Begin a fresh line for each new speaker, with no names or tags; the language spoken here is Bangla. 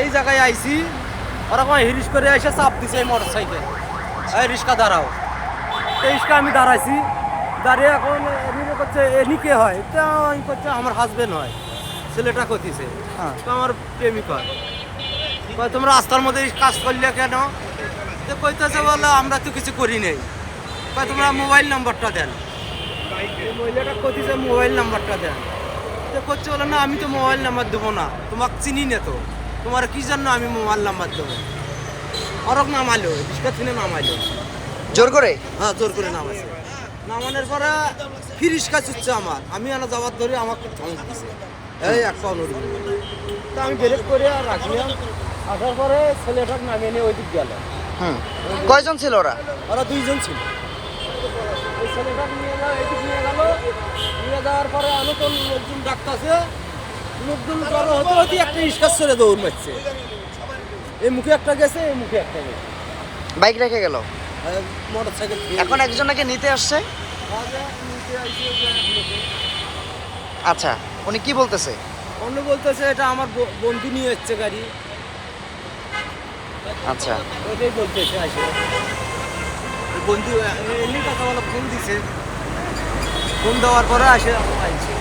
এই জায়গায় আইছি, ওরা কোনো হিরিশ করে এসে চাপ দিছে এই মোটর সাইকেল, এই রিক্সা দাঁড়াও। এই রিক্সা আমি দাঁড়াইছি, দাঁড়িয়ে এখন এমনি করছে এনি কে হয়, তা আমি করছে আমার হাজবেন্ড হয়, ছেলেটা করতেছে, তো আমার প্রেমিক হয়। কয় তোমরা রাস্তার মধ্যে এই কাজ করলে কেন? তো কইতেছে বলে আমরা তো কিছু করি নেই। কয় তোমরা মোবাইল নাম্বারটা দেন। মহিলাটা কইতেছে মোবাইল নাম্বারটা দেন। তো করছে বলে না আমি তো মোবাইল নাম্বার দেবো না, তোমাকে চিনি না তো, তোমার কি জন্য আমি মোবাইল নাম্বার দেবো। অরক নামাইলো, রিক্সা থেকে নামাইলো,
জোর করে?
হ্যাঁ জোর করে নামাইছে। নামানোর পরে কি রিক্সা চুচ্ছে আমার, আমি আনা যাওয়ার ধরে আমাকে ধমক দিছে, এই একটা অনুরোধ। তা আমি ব্রেক করে আর রাখলাম, আসার পরে ছেলেটার নামিয়ে নিয়ে ওই দিক গেল।
কয়জন ছিল ওরা?
ওরা দুইজন ছিল। ওই ছেলেটা নিয়ে গেল, এদিক নিয়ে গেল, নিয়ে যাওয়ার পরে আমি তো লোকজন ডাকতেছে, লোকজন জড়ো হতে হতে একটা রিক্সা ছেড়ে দৌড় মারছে। এই মুখে একটা গেছে, এই মুখে একটা গেছে,
বাইক রেখে গেল।
Motor cycle.
এখন একজনকে নিতে আসছে। আচ্ছা, উনি কি বলতেছে?
অন্য বলতেছে এটা আমার বন্ধু নিয়ে এসছে গাড়ি।
আচ্ছা,
ওইটাই বলতেছে আসে বন্ধু এমনি কথা বলা ফোন দিছে, ফোন দেওয়ার পরে আসে আইছে।